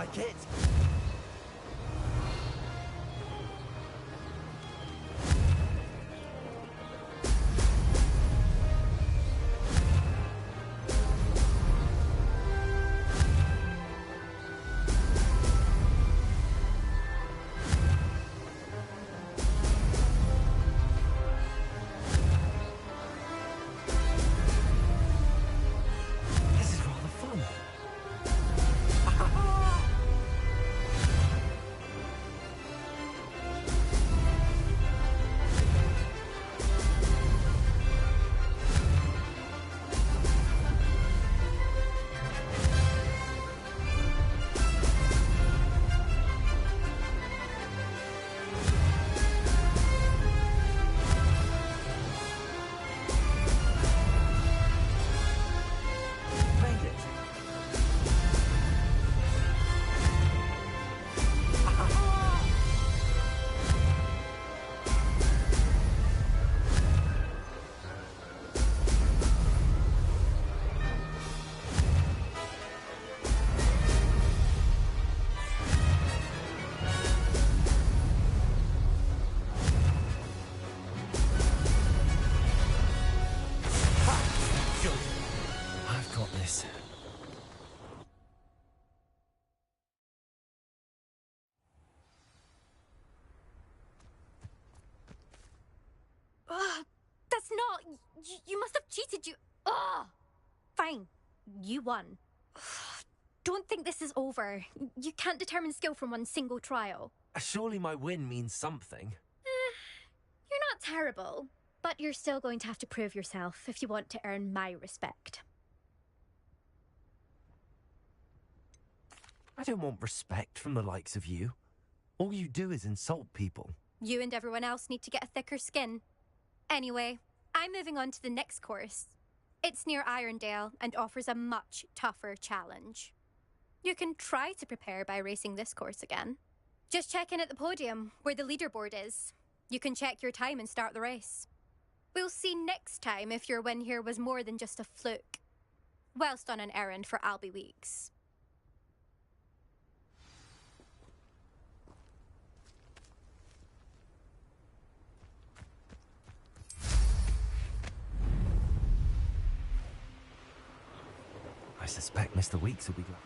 like it. You must have cheated, you... Ugh! Fine. You won. Don't think this is over. You can't determine skill from one single trial. Surely my win means something. You're not terrible, but you're still going to have to prove yourself if you want to earn my respect. I don't want respect from the likes of you. All you do is insult people. You and everyone else need to get a thicker skin. Anyway, I'm moving on to the next course. It's near Irondale and offers a much tougher challenge. You can try to prepare by racing this course again. Just check in at the podium, where the leaderboard is. You can check your time and start the race. We'll see next time if your win here was more than just a fluke. Whilst on an errand for Albie Weeks. I suspect Mr. Weeks will be glad.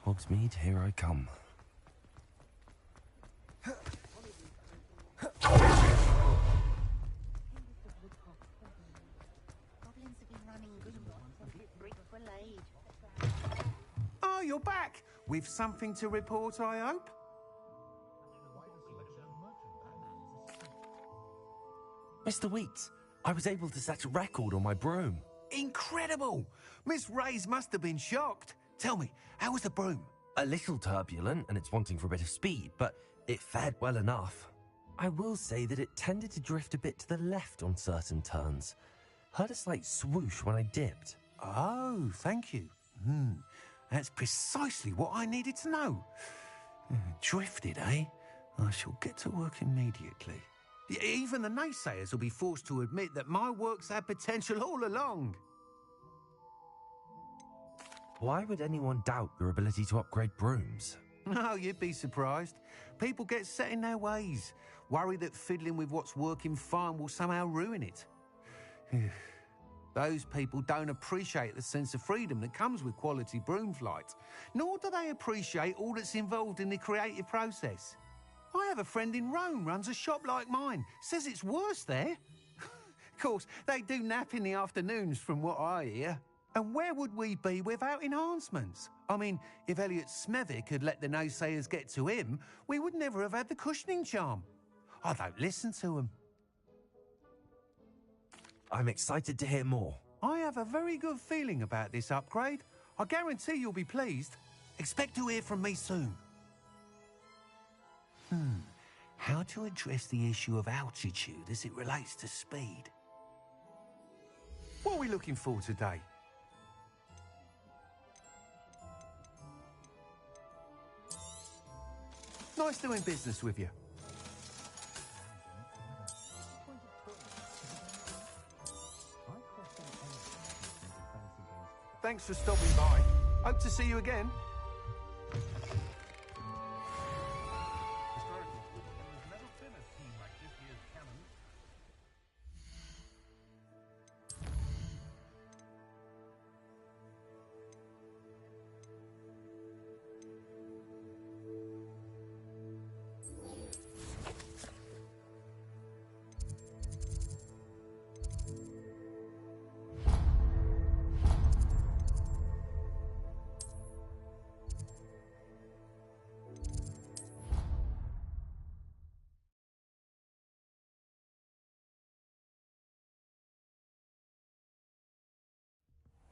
Hogsmeade, here I come. Oh, you're back! With something to report, I hope? Mr. Weeks, I was able to set a record on my broom. Incredible! Miss Reyes must have been shocked. Tell me, how was the broom? A little turbulent, and it's wanting for a bit of speed, but it fared well enough. I will say that it tended to drift a bit to the left on certain turns. Heard a slight swoosh when I dipped. Oh, thank you. That's precisely what I needed to know. Drifted, eh? I shall get to work immediately. Even the naysayers will be forced to admit that my work's had potential all along. Why would anyone doubt your ability to upgrade brooms? Oh, you'd be surprised. People get set in their ways, worry that fiddling with what's working fine will somehow ruin it. Those people don't appreciate the sense of freedom that comes with quality broom flight, nor do they appreciate all that's involved in the creative process. I have a friend in Rome runs a shop like mine, says it's worse there. course, they do nap in the afternoons from what I hear. And where would we be without enhancements? I mean, if Elliot Smethwick had let the naysayers get to him, we would never have had the cushioning charm. I don't listen to them. I'm excited to hear more. I have a very good feeling about this upgrade. I guarantee you'll be pleased. Expect to hear from me soon. How to address the issue of altitude as it relates to speed? What are we looking for today? Nice doing business with you. Thanks for stopping by. Hope to see you again.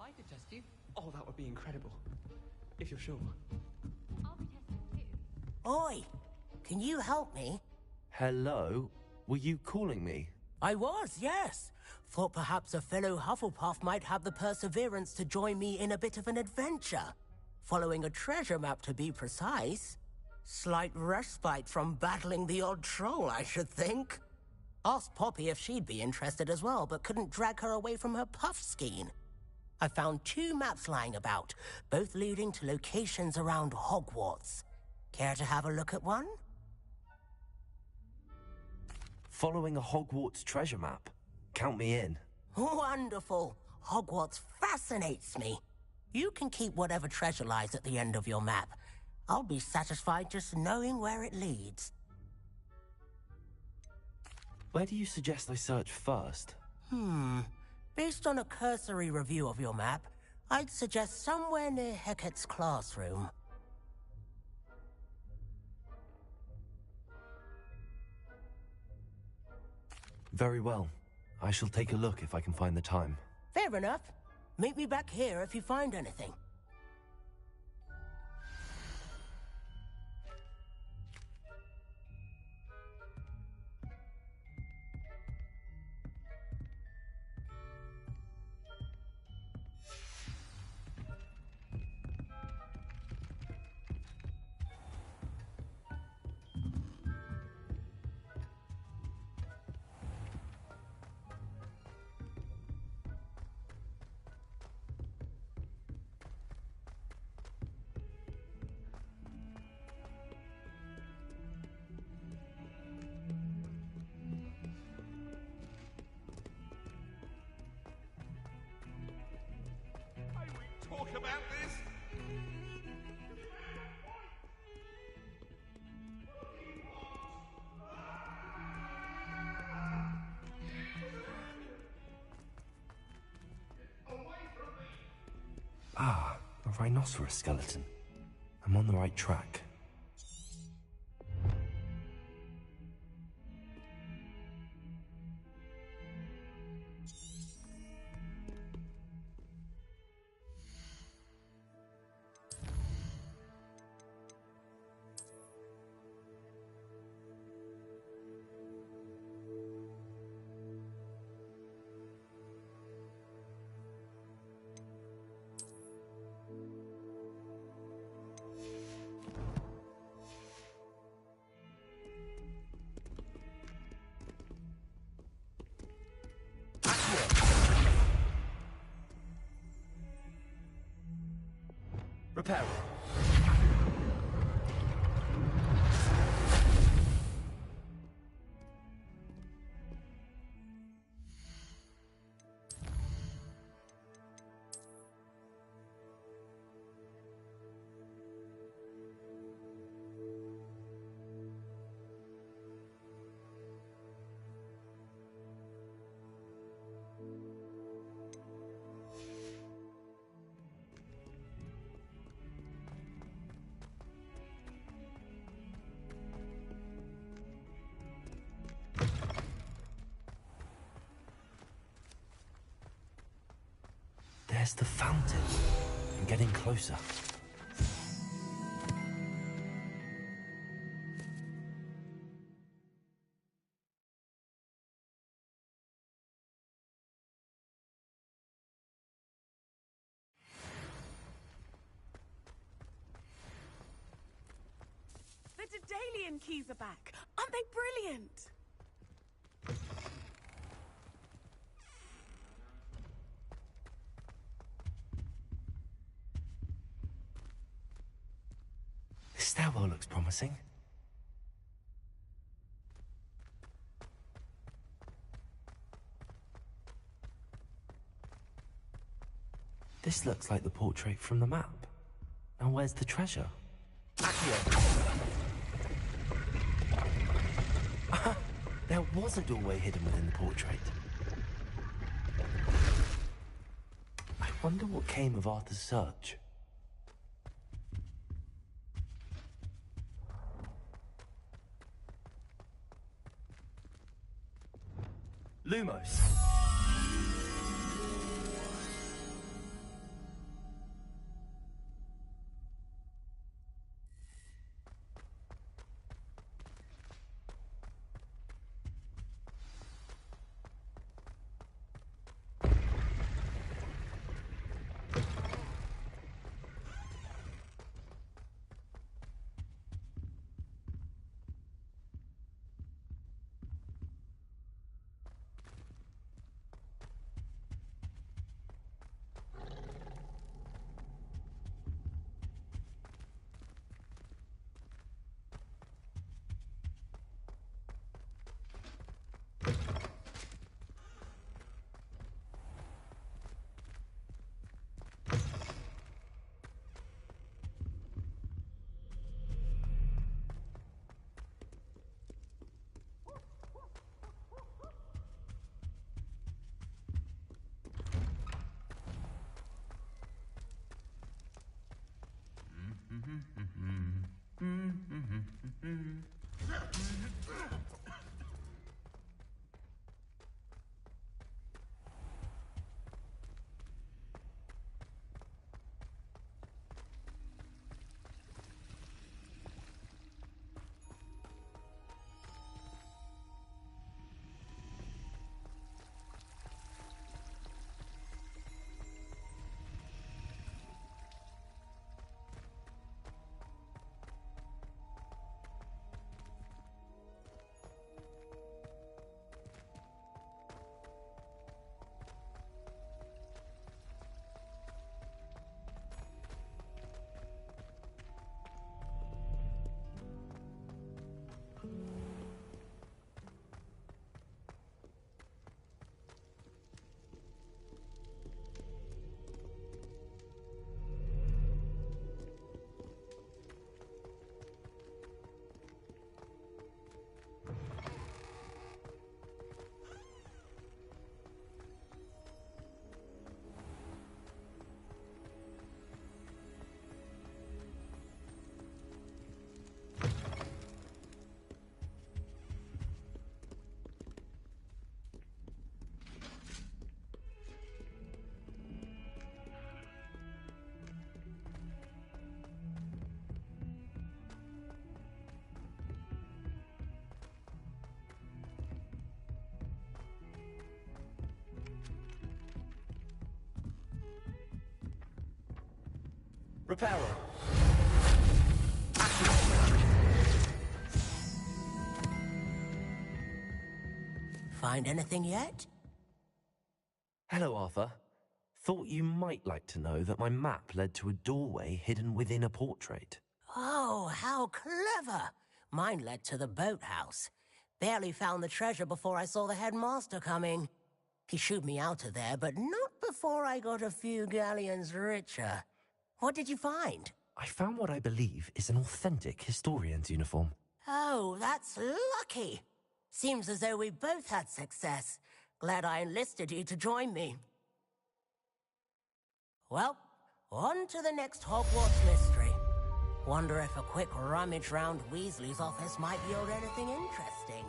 I could test you. Oh, that would be incredible. If you're sure. I'll be testing too. Oi! Can you help me? Hello? Were you calling me? I was, yes. Thought perhaps a fellow Hufflepuff might have the perseverance to join me in a bit of an adventure. Following a treasure map, to be precise. Slight respite from battling the odd troll, I should think. Asked Poppy if she'd be interested as well, but couldn't drag her away from her puff skein. I found 2 maps lying about, both leading to locations around Hogwarts. Care to have a look at one? Following a Hogwarts treasure map. Count me in. Wonderful. Hogwarts fascinates me. You can keep whatever treasure lies at the end of your map. I'll be satisfied just knowing where it leads. Where do you suggest I search first? Based on a cursory review of your map, I'd suggest somewhere near Hecat's classroom. Very well. I shall take a look if I can find the time. Fair enough. Meet me back here if you find anything. Talk about this? Ah, a rhinoceros skeleton. I'm on the right track. Repair. guess the fountain. I'm getting closer. The Daedalian keys are back. Aren't they brilliant? This stairwell looks promising. This looks like the portrait from the map. Now where's the treasure? There was a doorway hidden within the portrait. I wonder what came of Arthur's search. Lumos. Reparo. Find anything yet? Hello, Arthur. Thought you might like to know that my map led to a doorway hidden within a portrait. Oh, how clever! Mine led to the boathouse. Barely found the treasure before I saw the headmaster coming. He shooed me out of there, but not before I got a few galleons richer. What did you find? I found what I believe is an authentic historian's uniform. Oh, that's lucky. Seems as though we both had success. Glad I enlisted you to join me. Well, on to the next Hogwarts mystery. Wonder if a quick rummage round Weasley's office might yield anything interesting.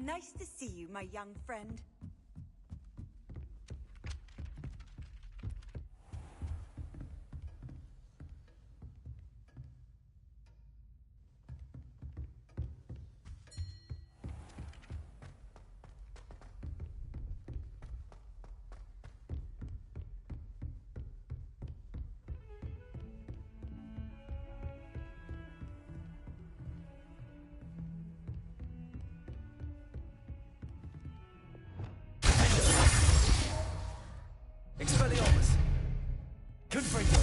Nice to see you, my young friend. Expelliarmus! Confringo!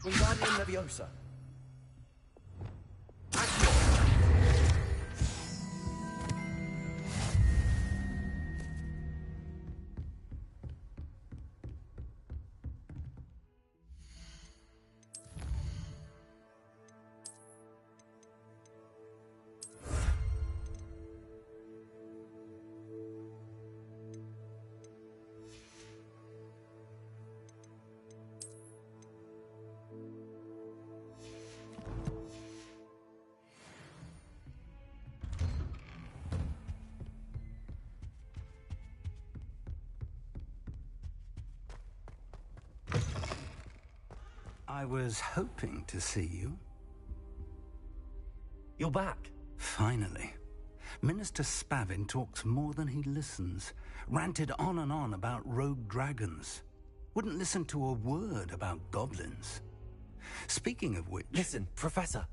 Wingardium Leviosa! I was hoping to see you. You're back. Finally. Minister Spavin talks more than he listens. Ranted on and on about rogue dragons. Wouldn't listen to a word about goblins. Speaking of which... Listen, Professor.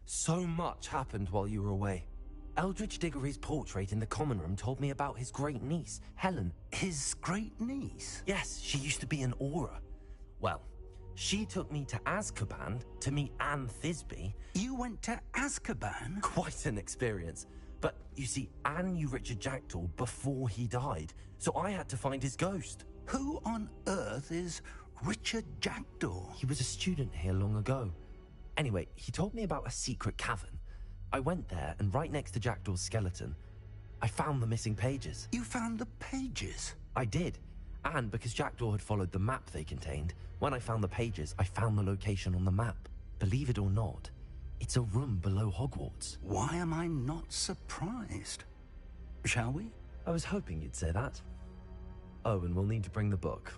So much happened while you were away. Eldridge Diggory's portrait in the common room told me about his great niece, Helen. His great niece? Yes, she used to be an Auror. Well, she took me to Azkaban to meet Anne Thisbe. You went to Azkaban? Quite an experience. But, you see, Anne knew Richard Jackdaw before he died, so I had to find his ghost. Who on earth is Richard Jackdaw? He was a student here long ago. Anyway, he told me about a secret cavern. I went there, and right next to Jackdaw's skeleton, I found the missing pages. You found the pages? I did. And because Jackdaw had followed the map they contained, when I found the pages, I found the location on the map. Believe it or not, it's a room below Hogwarts. Why am I not surprised? Shall we? I was hoping you'd say that. Oh, and we'll need to bring the book.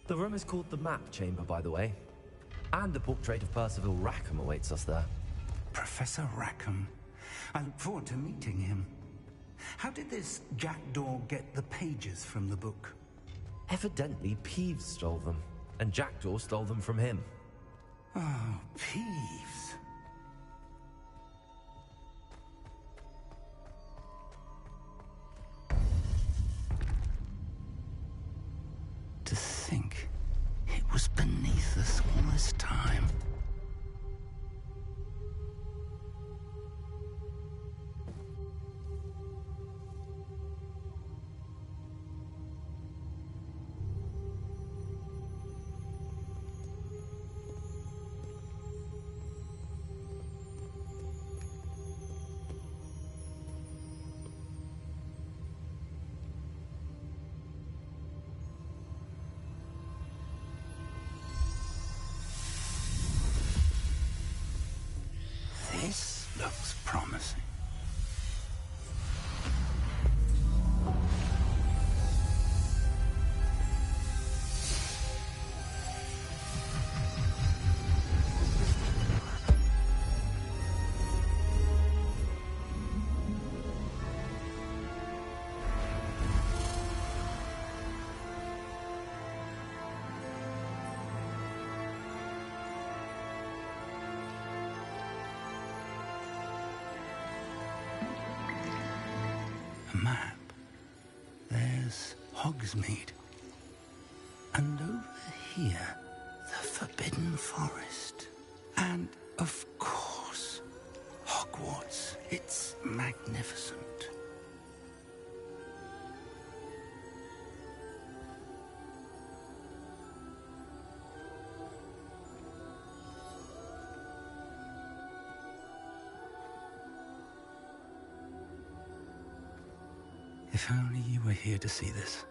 The room is called the Map Chamber, by the way. And the portrait of Percival Rackham awaits us there. Professor Rackham. I look forward to meeting him. How did this Jackdaw get the pages from the book? Evidently, Peeves stole them, and Jackdaw stole them from him. Oh, Peeves. To think it was beneath us all this time. This looks promising. Map. There's Hogsmeade. And over here, the Forbidden Forest. And, of course, Hogwarts. It's magnificent. If only you were here to see this.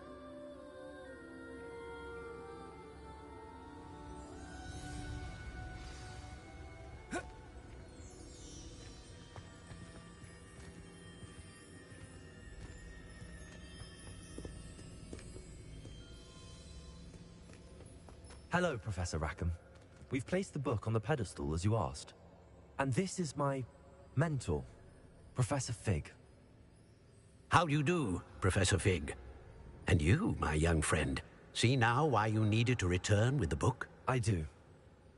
Hello, Professor Rackham. We've placed the book on the pedestal as you asked. And this is my mentor, Professor Fig. How do you do, Professor Fig? And you, my young friend, see now why you needed to return with the book? I do.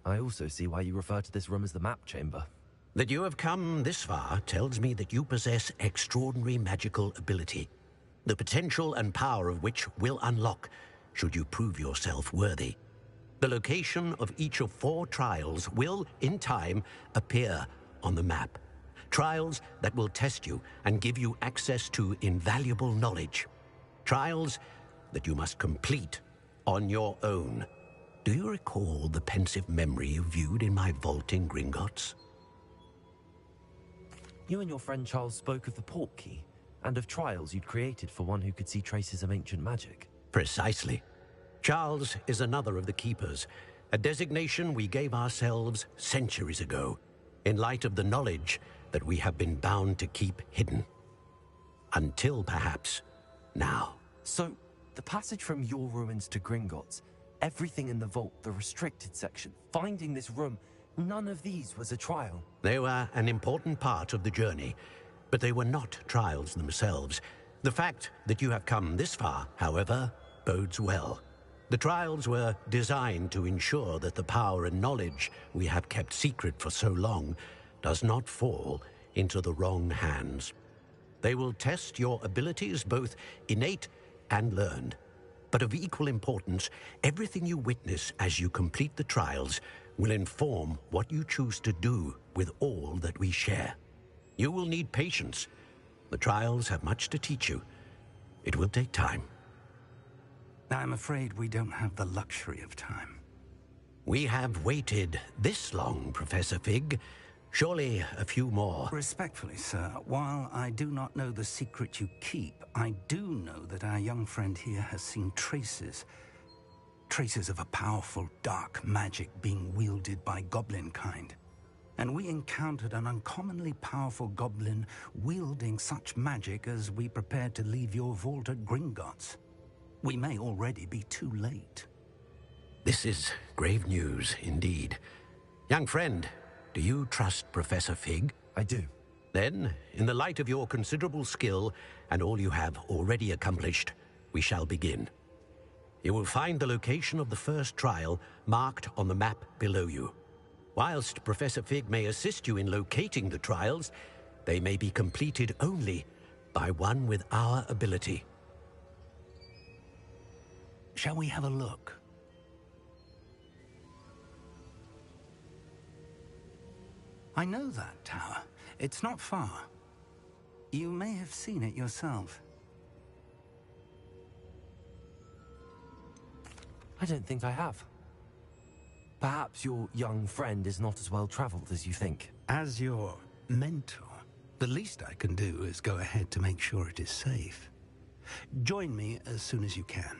I also see why you refer to this room as the map chamber. That you have come this far tells me that you possess extraordinary magical ability, the potential and power of which will unlock should you prove yourself worthy. The location of each of 4 trials will, in time, appear on the map. Trials that will test you and give you access to invaluable knowledge. Trials that you must complete on your own. Do you recall the pensive memory you viewed in my vault in Gringotts? You and your friend Charles spoke of the port key, and of trials you'd created for one who could see traces of ancient magic. Precisely. Charles is another of the Keepers, a designation we gave ourselves centuries ago, in light of the knowledge that we have been bound to keep hidden. Until, perhaps, now. So, the passage from your ruins to Gringotts, everything in the vault, the restricted section, finding this room, none of these was a trial. They were an important part of the journey, but they were not trials themselves. The fact that you have come this far, however, bodes well. The trials were designed to ensure that the power and knowledge we have kept secret for so long does not fall into the wrong hands. They will test your abilities, both innate and learned. But of equal importance, everything you witness as you complete the trials will inform what you choose to do with all that we share. You will need patience. The trials have much to teach you. It will take time. I'm afraid we don't have the luxury of time. We have waited this long, Professor Fig. Surely a few more. Respectfully, sir, while I do not know the secret you keep, I do know that our young friend here has seen traces of a powerful dark magic being wielded by goblin kind. And we encountered an uncommonly powerful goblin wielding such magic as we prepared to leave your vault at Gringotts. We may already be too late. This is grave news, indeed. Young friend, do you trust Professor Fig? I do. Then, in the light of your considerable skill and all you have already accomplished, we shall begin. You will find the location of the first trial marked on the map below you. Whilst Professor Fig may assist you in locating the trials, they may be completed only by one with our ability. Shall we have a look? I know that tower. It's not far. You may have seen it yourself. I don't think I have. Perhaps your young friend is not as well traveled as you think. As your mentor, the least I can do is go ahead to make sure it is safe. Join me as soon as you can.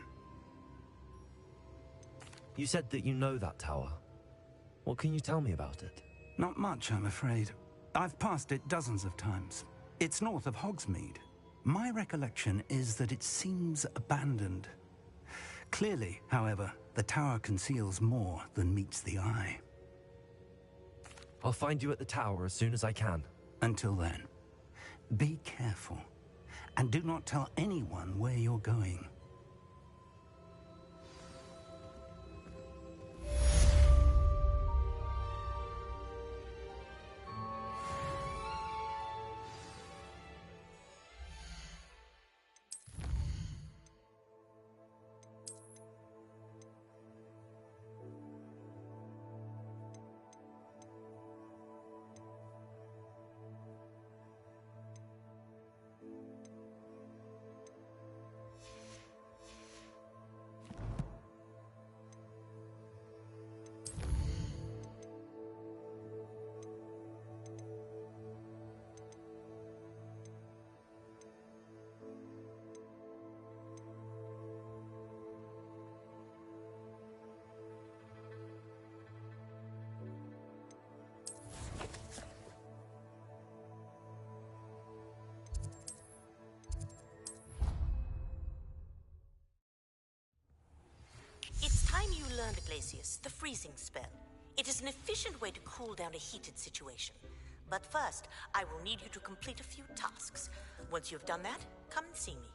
You said that you know that tower. What can you tell me about it? Not much, I'm afraid. I've passed it dozens of times. It's north of Hogsmeade. My recollection is that it seems abandoned. Clearly, however, the tower conceals more than meets the eye. I'll find you at the tower as soon as I can. Until then, be careful, and do not tell anyone where you're going. learned, Iglesias, the freezing spell. It is an efficient way to cool down a heated situation. But first, I will need you to complete a few tasks. Once you've done that, come and see me.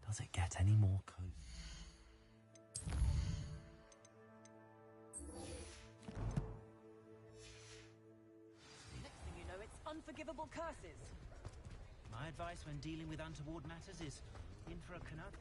Does it get any more cozy? Next thing you know, it's unforgivable curses. My advice when dealing with untoward matters is in for a Canuck.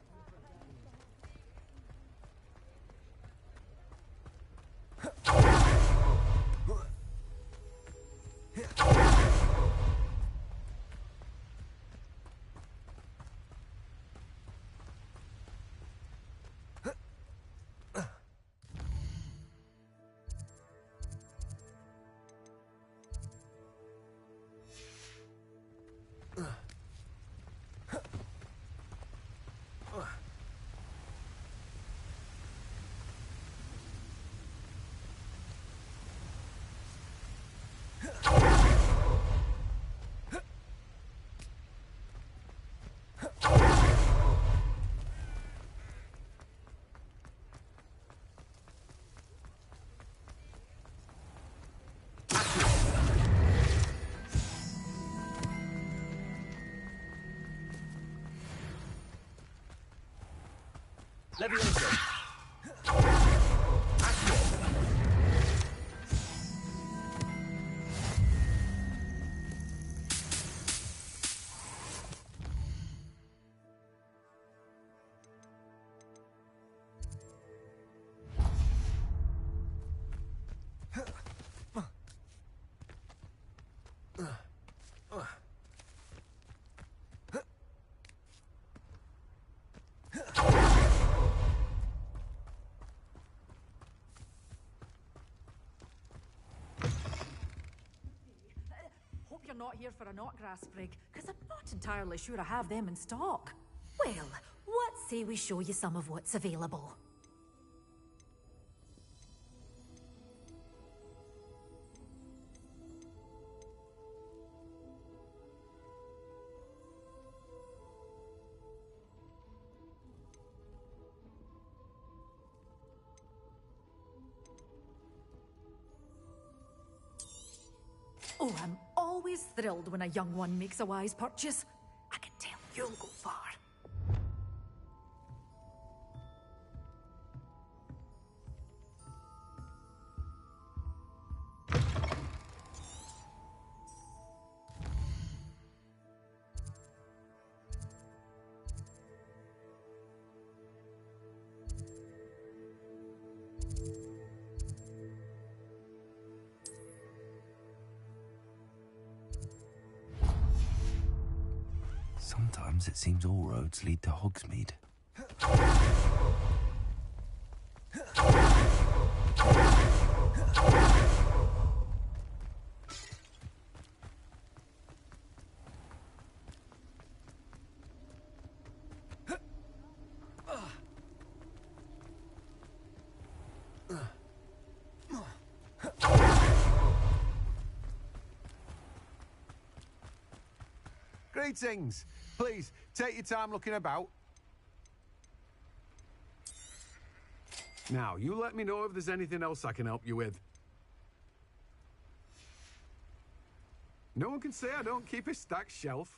Leviosa! You're not here for a knotgrass sprig, because I'm not entirely sure I have them in stock. Well, what say we show you some of what's available? Oh, I'm always thrilled when a young one makes a wise purchase. I can tell you'll go far. Sometimes it seems all roads lead to Hogsmeade. Greetings. Please, take your time looking about. Now, you let me know if there's anything else I can help you with. No one can say I don't keep a stacked shelf.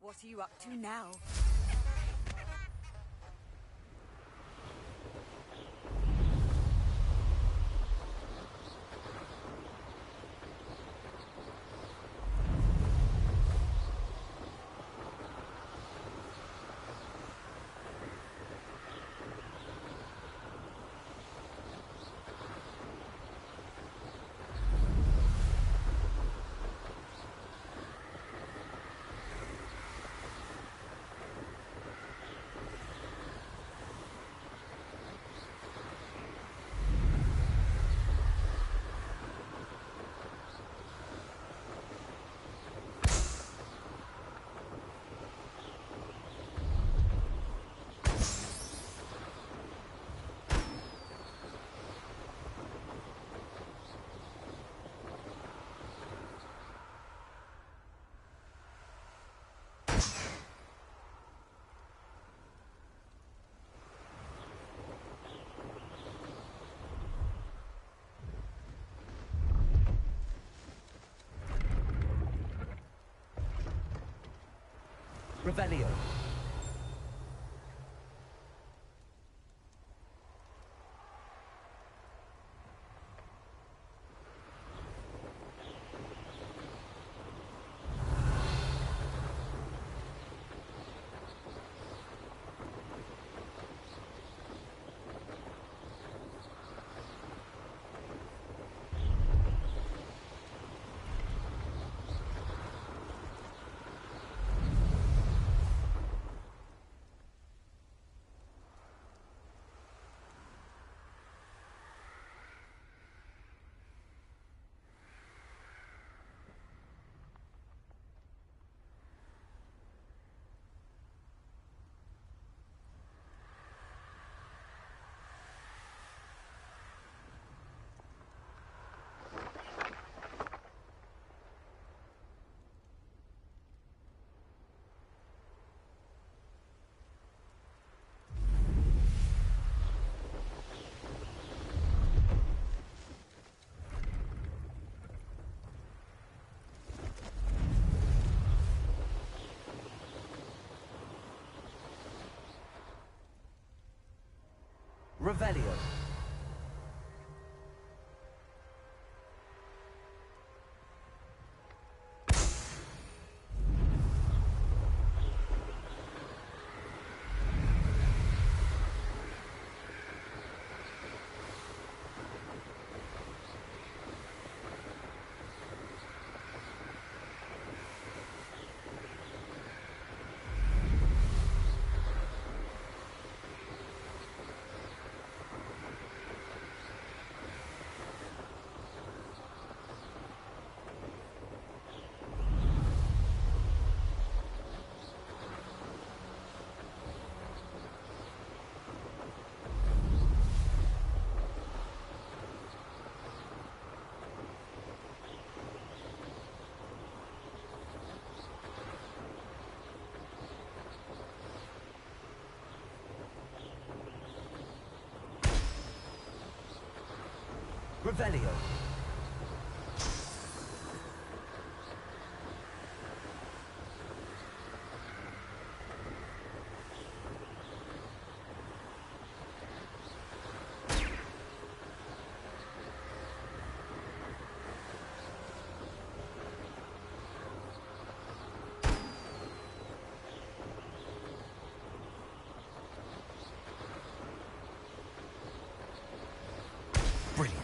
What are you up to now? Revelio. Revelio. Revelio. Brilliant.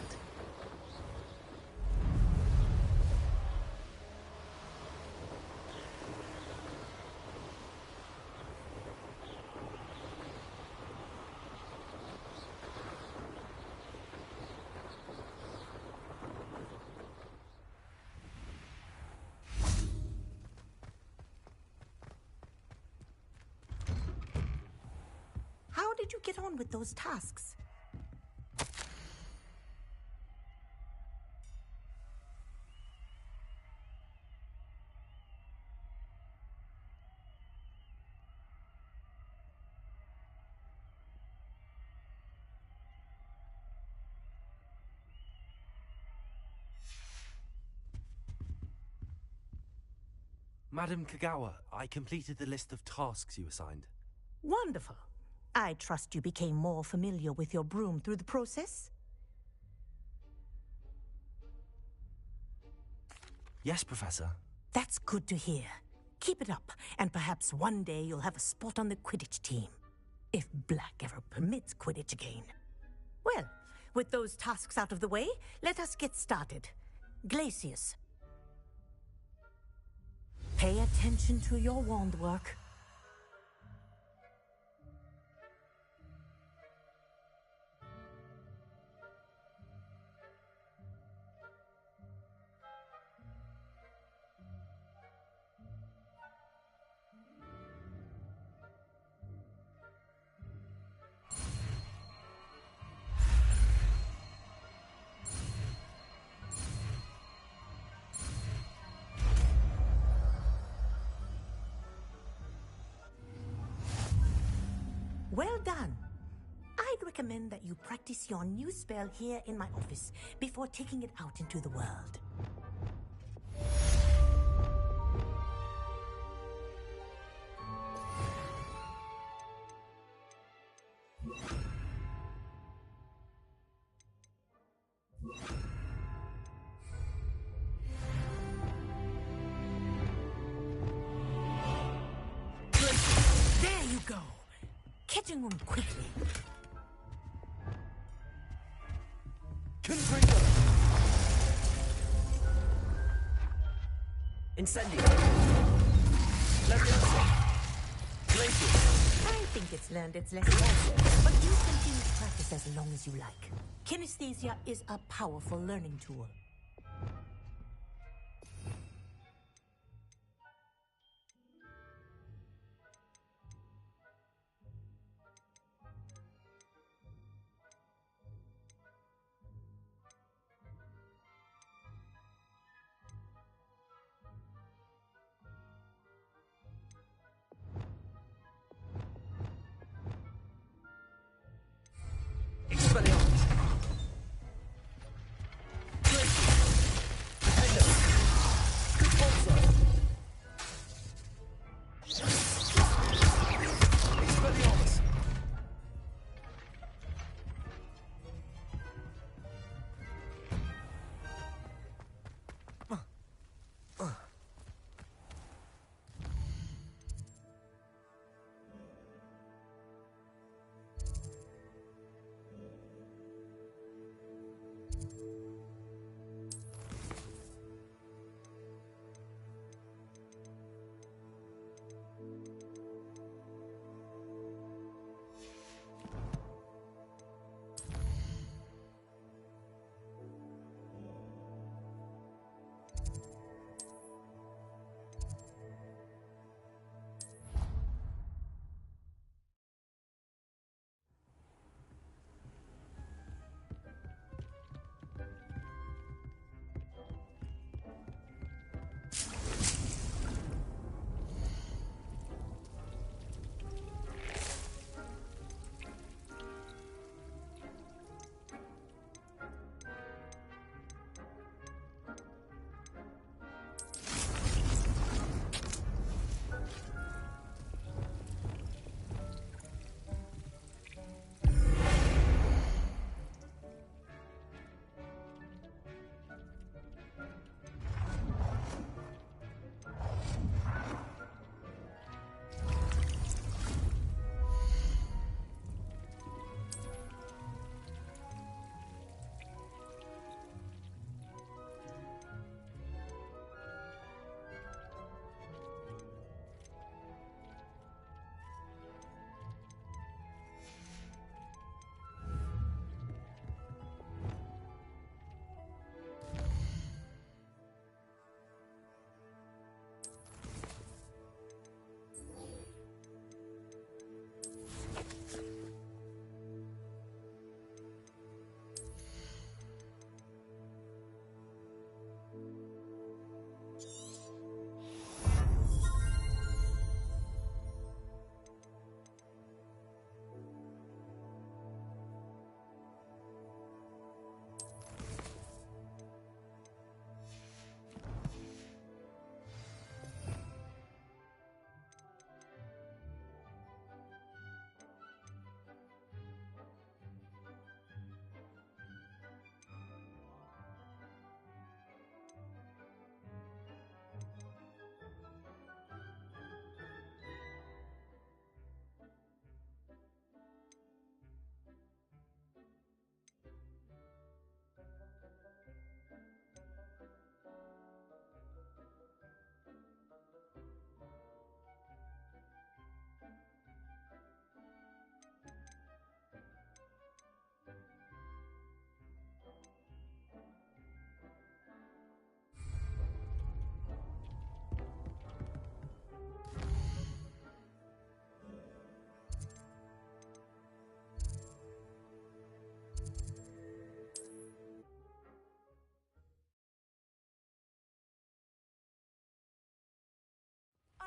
How did you get on with those tasks? Madam Kagawa, I completed the list of tasks you assigned. Wonderful. I trust you became more familiar with your broom through the process? Yes, Professor. That's good to hear. Keep it up, and perhaps one day you'll have a spot on the Quidditch team. If Black ever permits Quidditch again. Well, with those tasks out of the way, let us get started. Glacius. Pay attention to your wand work. Well done. I'd recommend that you practice your new spell here in my office before taking it out into the world. There you go. Catching them quickly. Confringo! Incendio! Leviosa! Glacius! I think it's learned its lesson, but you continue to practice as long as you like. Kinesthesia is a powerful learning tool. Expelliarmus! Expelliarmus!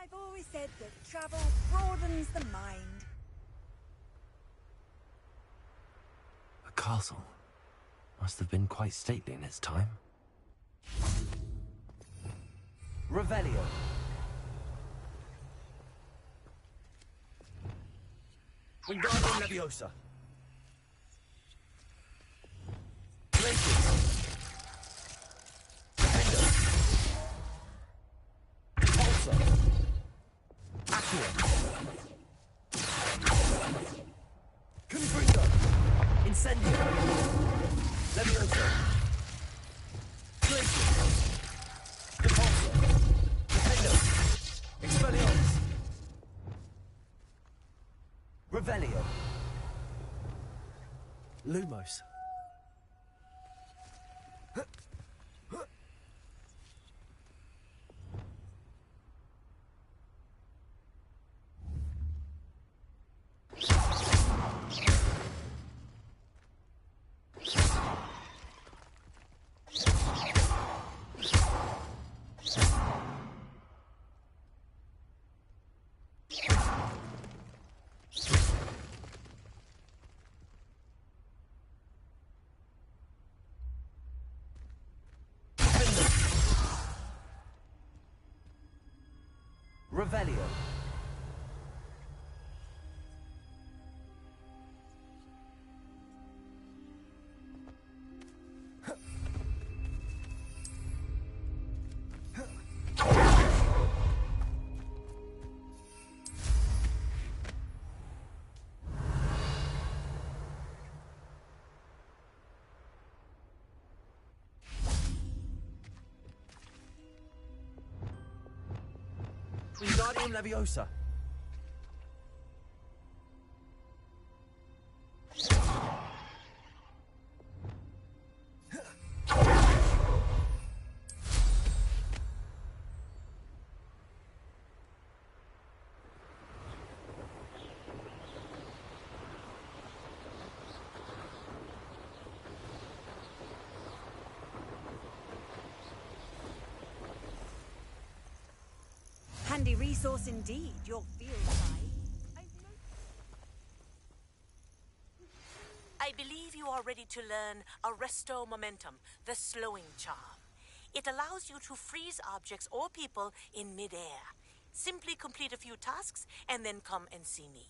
I've always said that travel broadens the mind. A castle. Must have been quite stately in its time. Revelio. Wingardium Leviosa. Glacius. Defender. Repulsor. Accio. Confringo. Incendio. Leviosa. Glacius. Repulsor. Defender. Expelliarmus. Revelio. Lumos. Revelio. Wingardium Leviosa. Handy resource indeed, your field guide. I believe you are ready to learn Arresto Momentum, the slowing charm. It allows you to freeze objects or people in midair. Simply complete a few tasks and then come and see me.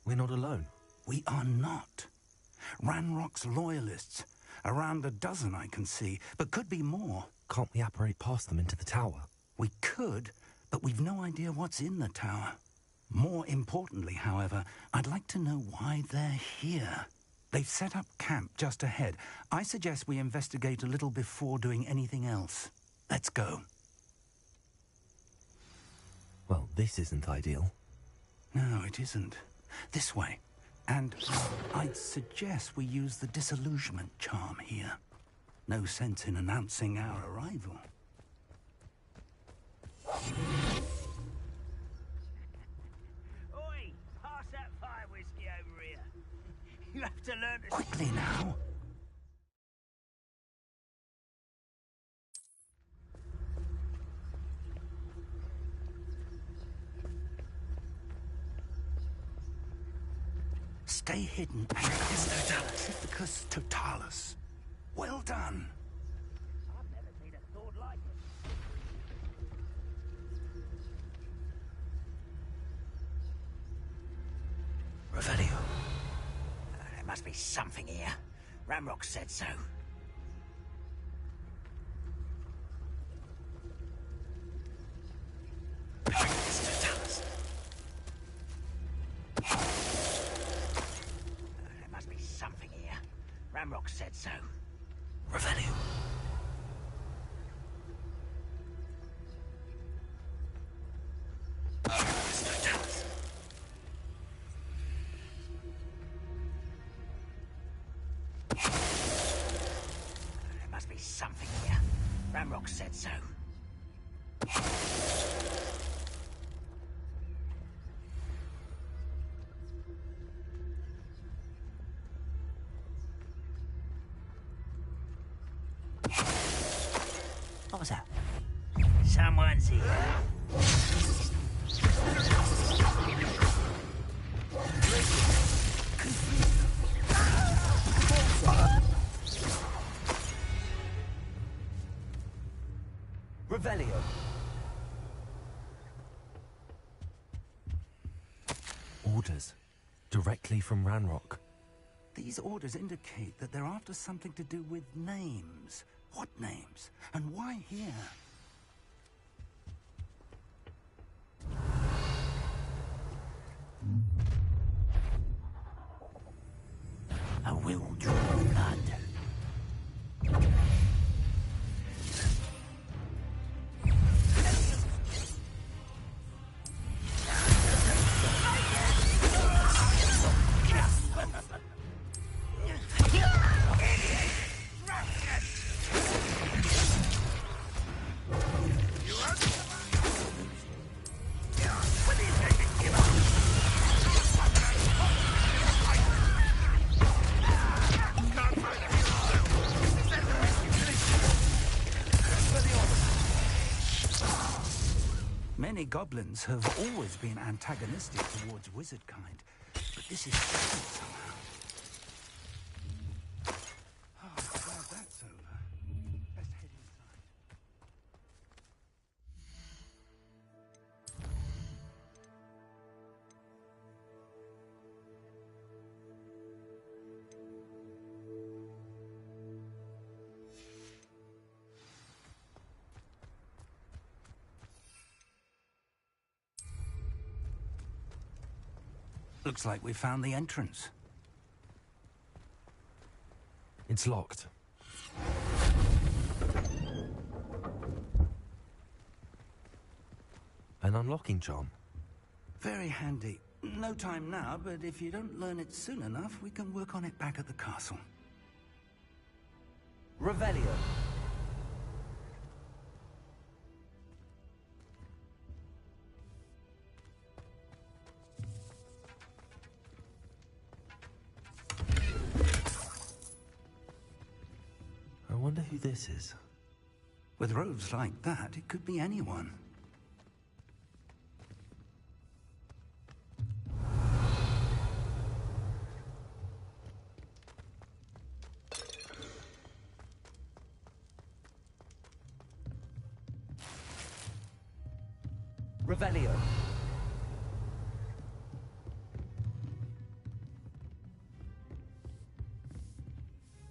We're not alone. We are not. Ranrock's loyalists. Around a dozen I can see, but could be more. Can't we apparate past them into the tower? We could, but we've no idea what's in the tower. More importantly, however, I'd like to know why they're here. They've set up camp just ahead. I suggest we investigate a little before doing anything else. Let's go. Well, this isn't ideal. No, it isn't. This way. And I'd suggest we use the disillusionment charm here. No sense in announcing our arrival. Oi! Pass that fire whiskey over here. You have to learn to... Quickly now. Stay hidden. Pacificus totalis. Well done. I've never seen a sword like it. Revelio. There must be something here. Ramrock said so. There must be something here. Ramrock said so. Revelio. There must be something here. Ramrock said so. What was that? Someone's here. Revelio. Orders. Directly from Ranrock. These orders indicate that they're after something to do with names. What names? And why here? A will draw blood. Many goblins have always been antagonistic towards wizard kind, but this is different somehow. Oh, glad that's over. Let's head inside. Looks like we found the entrance. It's locked. An unlocking charm. Very handy. No time now, but if you don't learn it soon enough, we can work on it back at the castle. Revelio. I wonder who this is. With robes like that, it could be anyone. Revelio.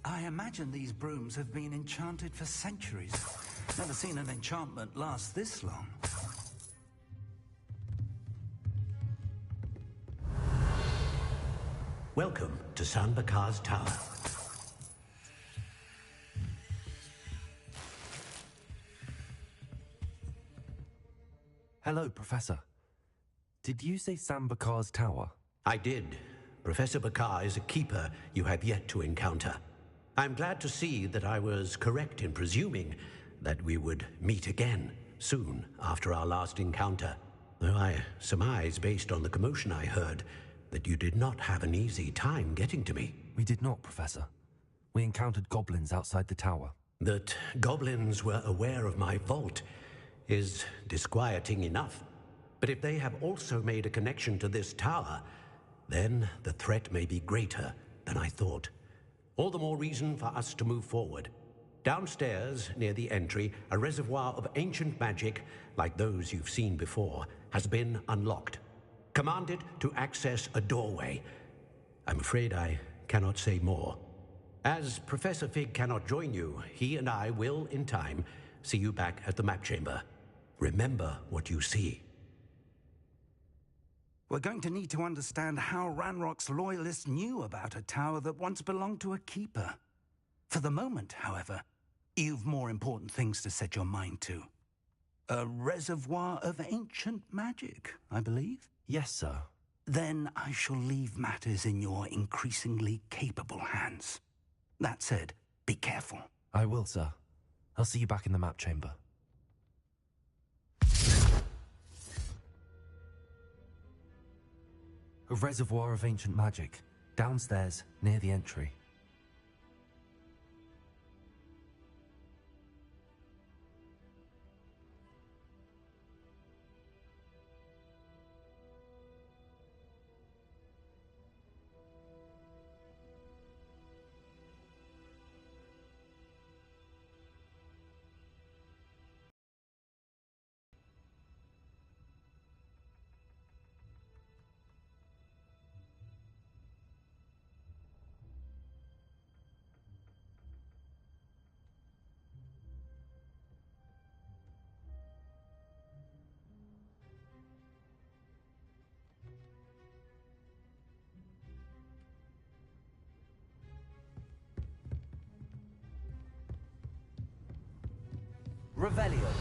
I imagine these brooms have been enchanted for centuries. Never seen an enchantment last this long. Welcome to San Bakar's Tower. Hello, Professor. Did you say Sam Bakar's tower? I did. Professor Bakar is a keeper you have yet to encounter. I'm glad to see that I was correct in presuming that we would meet again soon after our last encounter. Though I surmise, based on the commotion I heard, that you did not have an easy time getting to me. We did not, Professor. We encountered goblins outside the tower. That goblins were aware of my vault is disquieting enough. But if they have also made a connection to this tower, then the threat may be greater than I thought. All the more reason for us to move forward. Downstairs, near the entry, a reservoir of ancient magic, like those you've seen before, has been unlocked. Command it to access a doorway. I'm afraid I cannot say more. As Professor Fig cannot join you, he and I will, in time, see you back at the map chamber. Remember what you see. We're going to need to understand how Ranrock's loyalists knew about a tower that once belonged to a keeper. For the moment, however, you've more important things to set your mind to. A reservoir of ancient magic, I believe? Yes, sir. Then I shall leave matters in your increasingly capable hands. That said, be careful. I will, sir. I'll see you back in the map chamber. A reservoir of ancient magic, downstairs, near the entry. Revelio.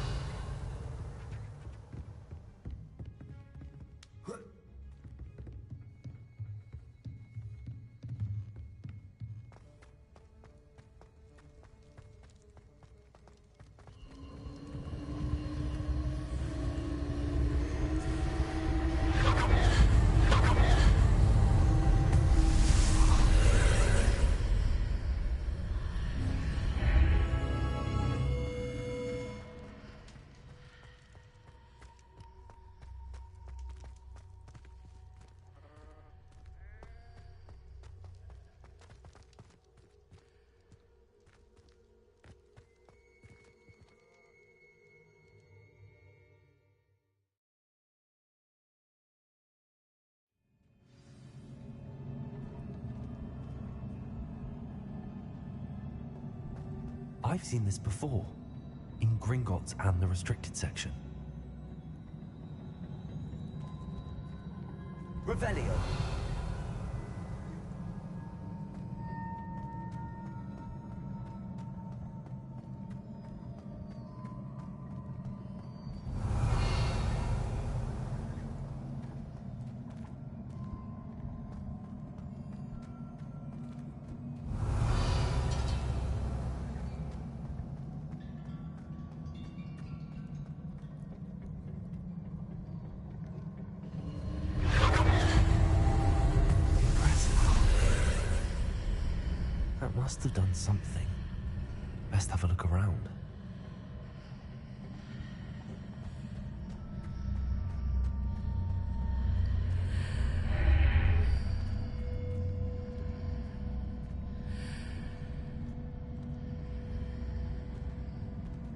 I've seen this before, in Gringotts and the restricted section. Revelio. Must have done something. Best have a look around.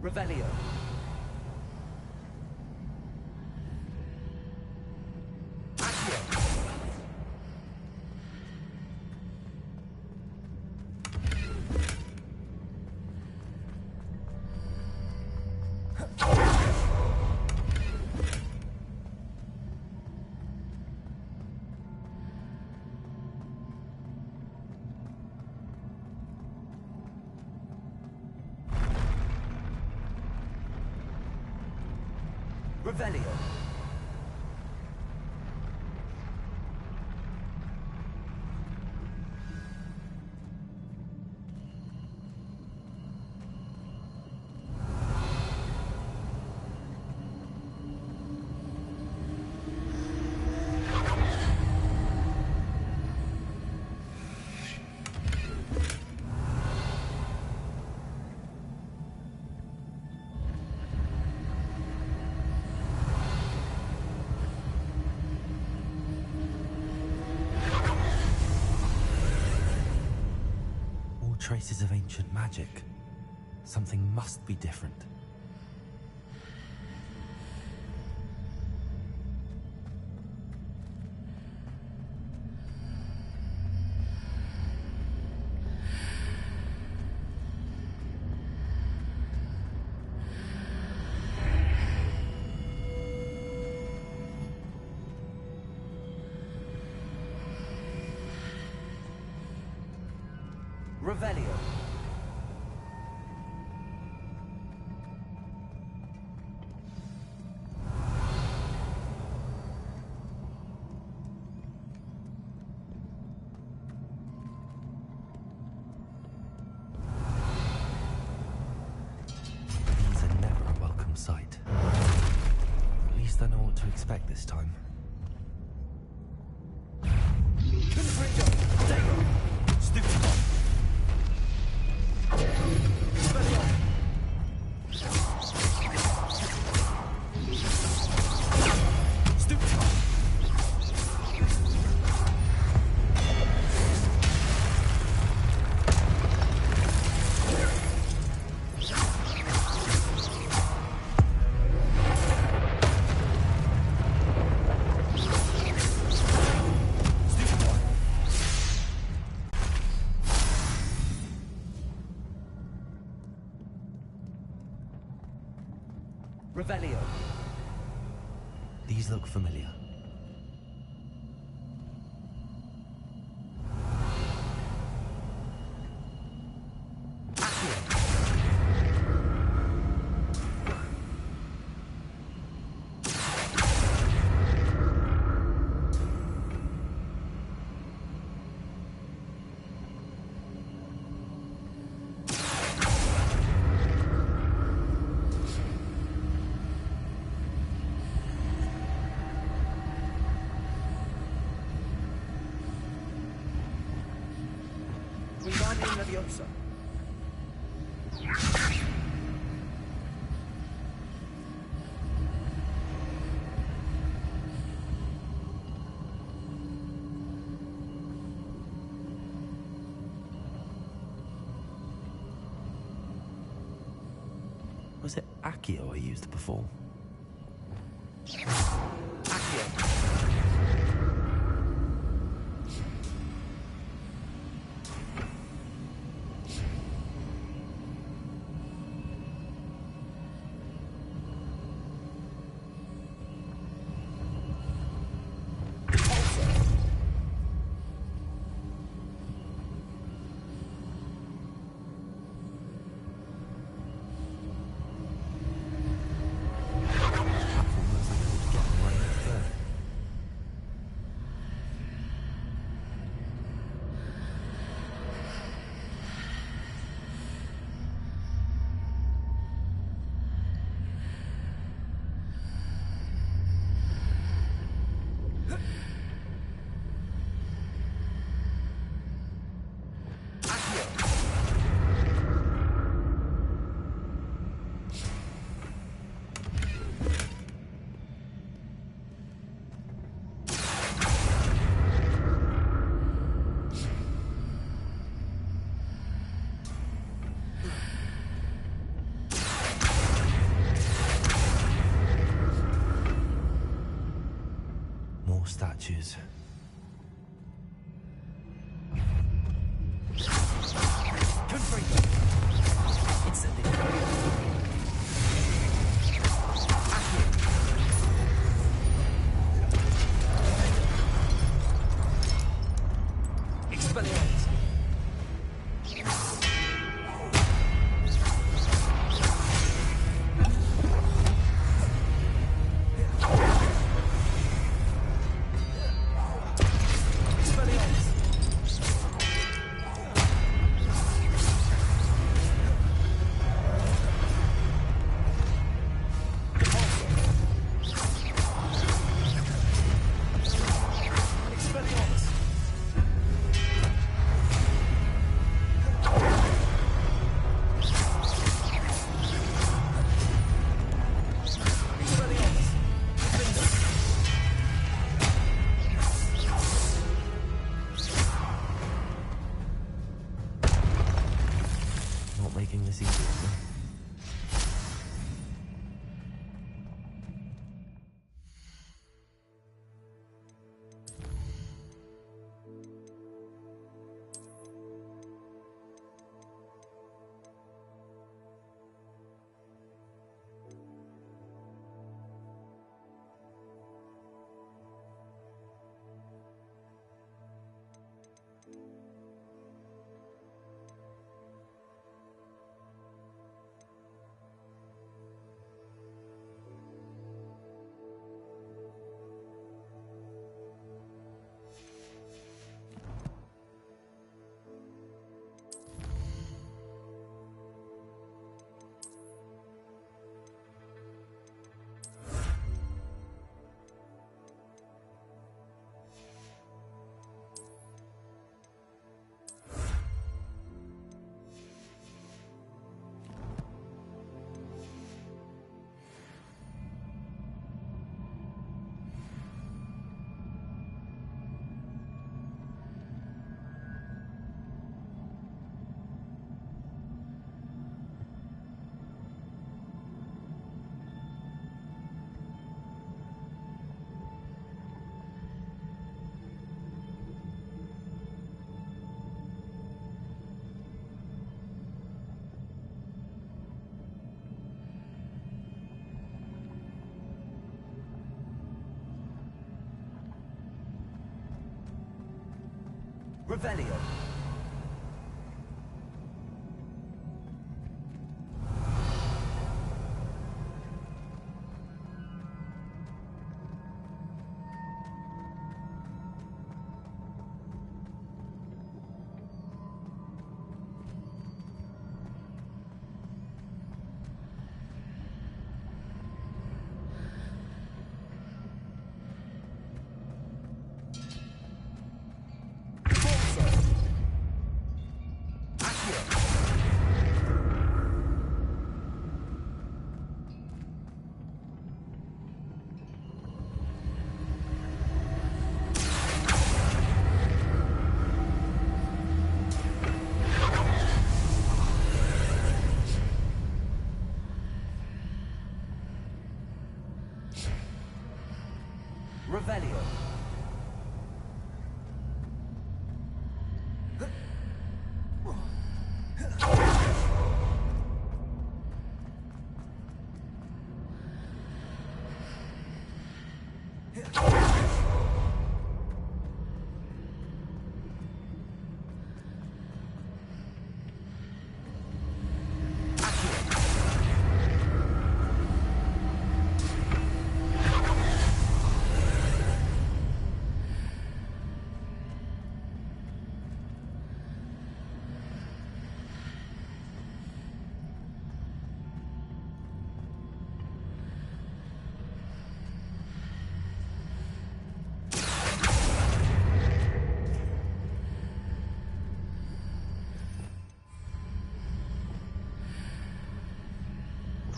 Revelio. Revelio. traces of ancient magic. Something must be different. Revelio. These are never a welcome sight. At least I know what to expect this time. Revelio. These look familiar. Wingardium Leviosa. Was it Accio I used before? Accio. making this easier for me. Revelio. Revelio.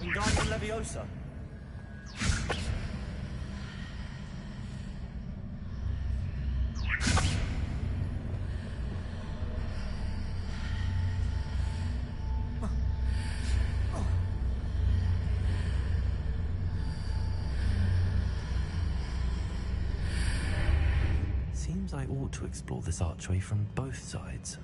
Wingardium Leviosa. Seems I ought to explore this archway from both sides.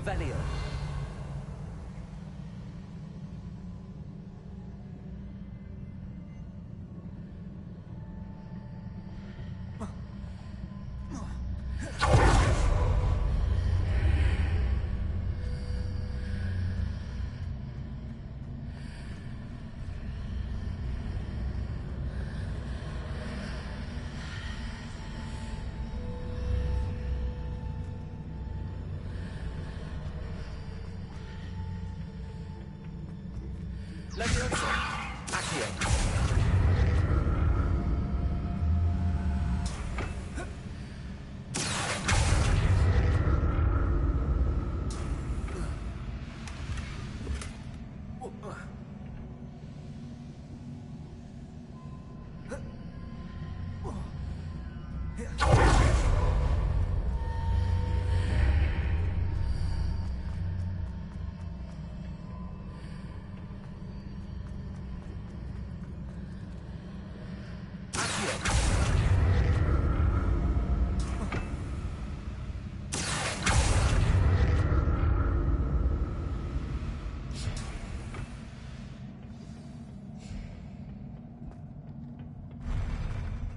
Revelio. Leviosa. Accio.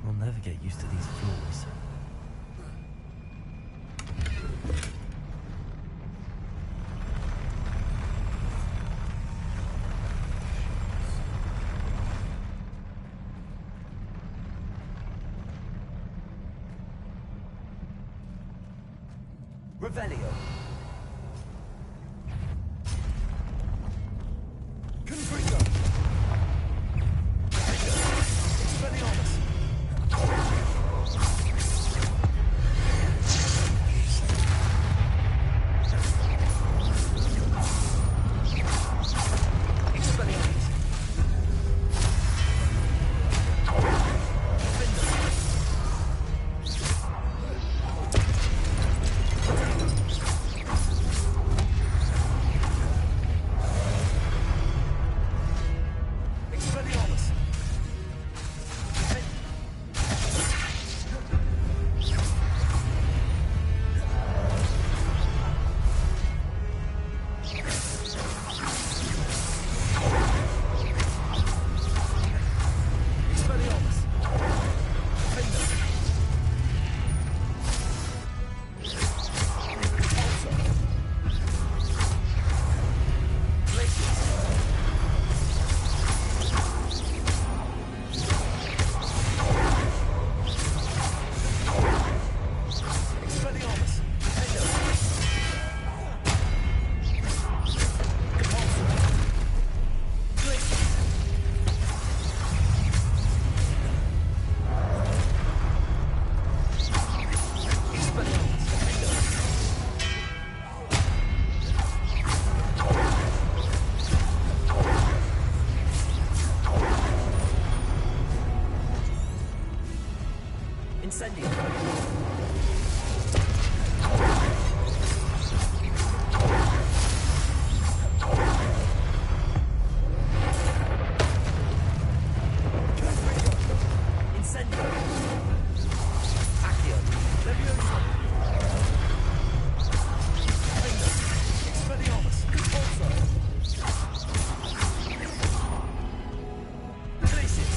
I'll never get used to these floors. Revelio. Confringo. Expelliarmus. Incendio. Incendio. Accio. Leviosa. Expelliarmus. Compulso. Glacius.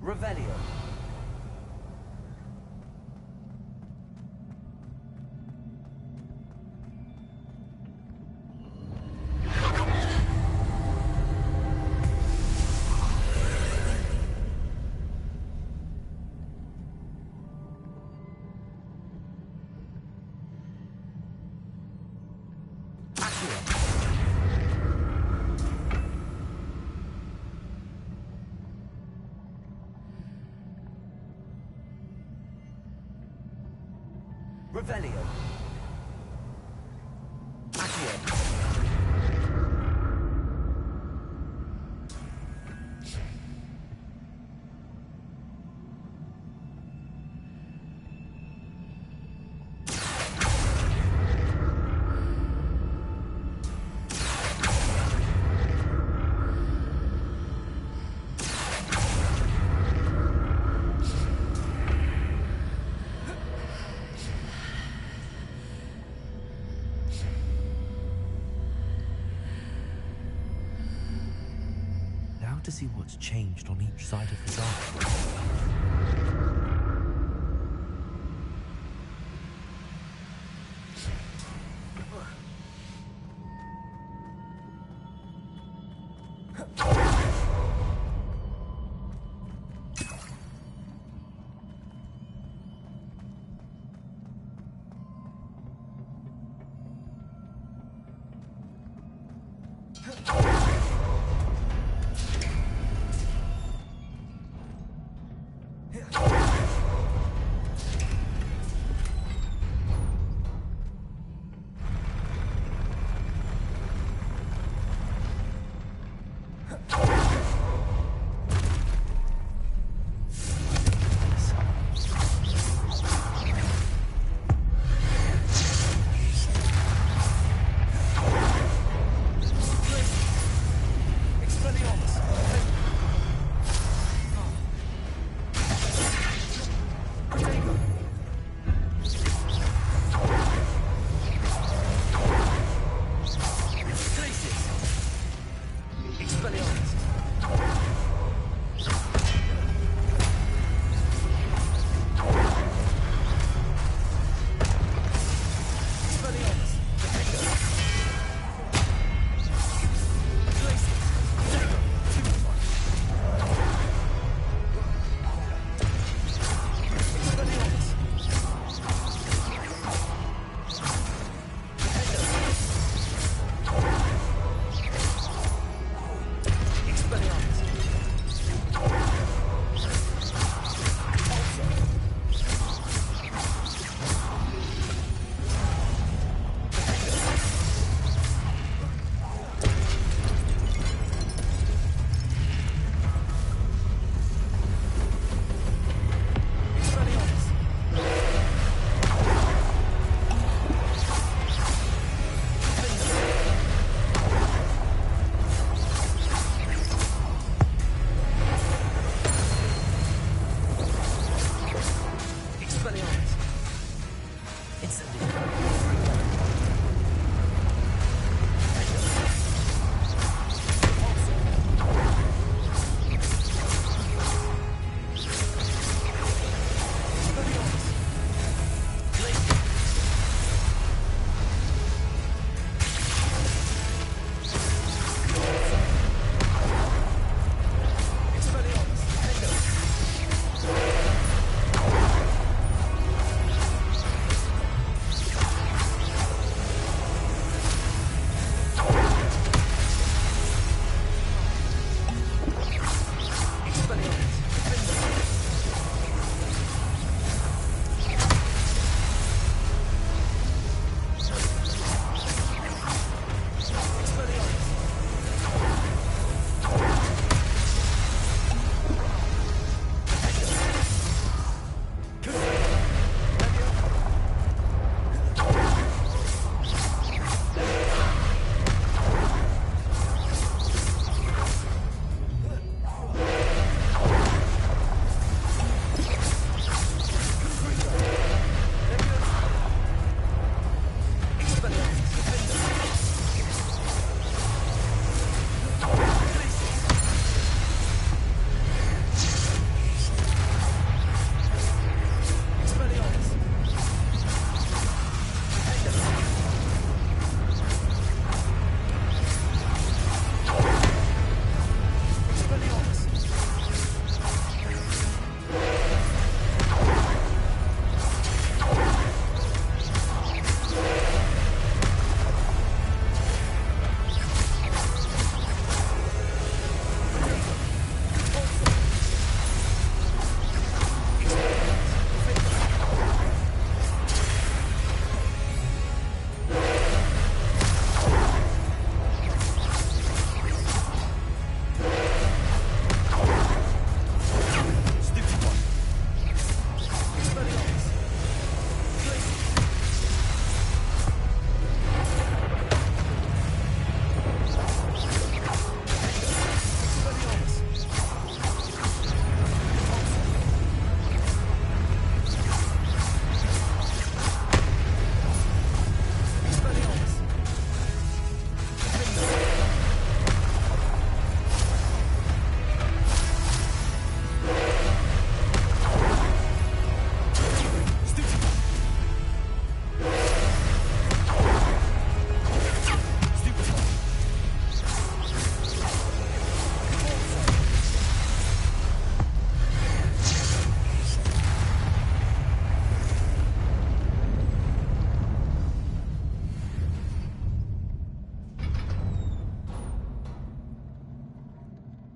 Revelio. Revelio. Accio. to see what's changed on each side of the dark.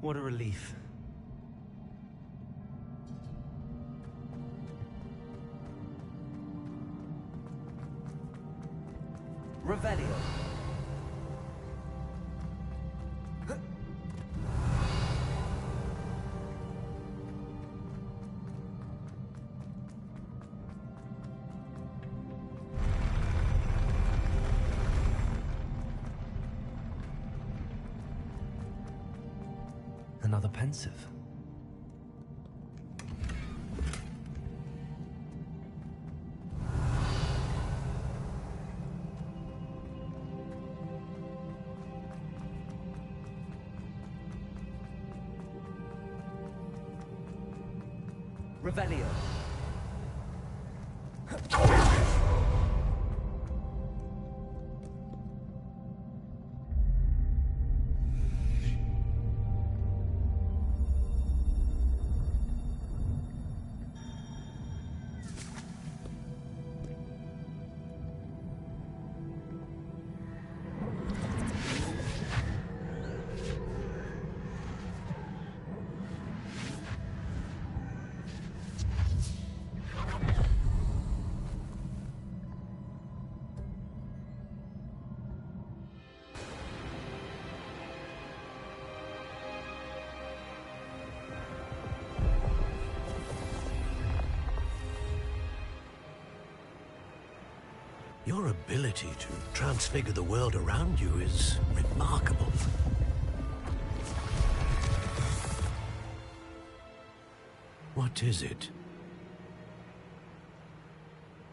What a relief. Revelio. Another pensive. Revelio. Your ability to transfigure the world around you is remarkable. What is it?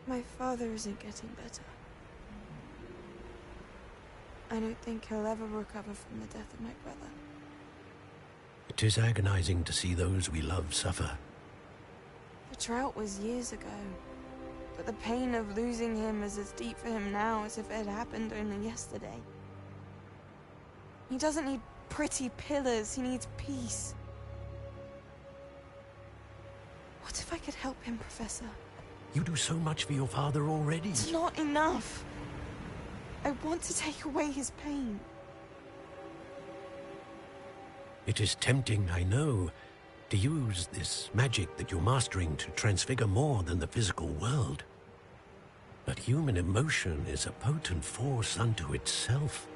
My father isn't getting better. I don't think he'll ever recover from the death of my brother. It is agonizing to see those we love suffer. The drought was years ago, but the pain of losing him is as deep for him now as if it had happened only yesterday. He doesn't need pretty pillars, he needs peace. What if I could help him, Professor? You do so much for your father already. It's not enough. I want to take away his pain. It is tempting, I know, to use this magic that you're mastering to transfigure more than the physical world. But human emotion is a potent force unto itself.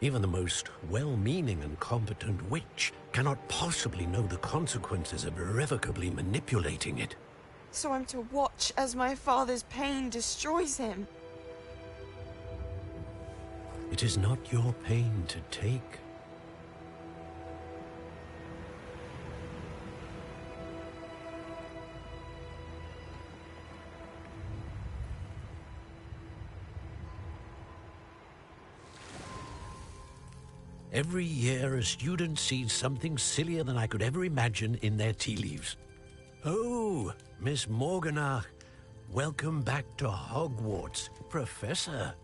Even the most well-meaning and competent witch cannot possibly know the consequences of irrevocably manipulating it. So I'm to watch as my father's pain destroys him. It is not your pain to take. Every year, a student sees something sillier than I could ever imagine in their tea leaves. Oh, Miss Morganach, welcome back to Hogwarts, Professor.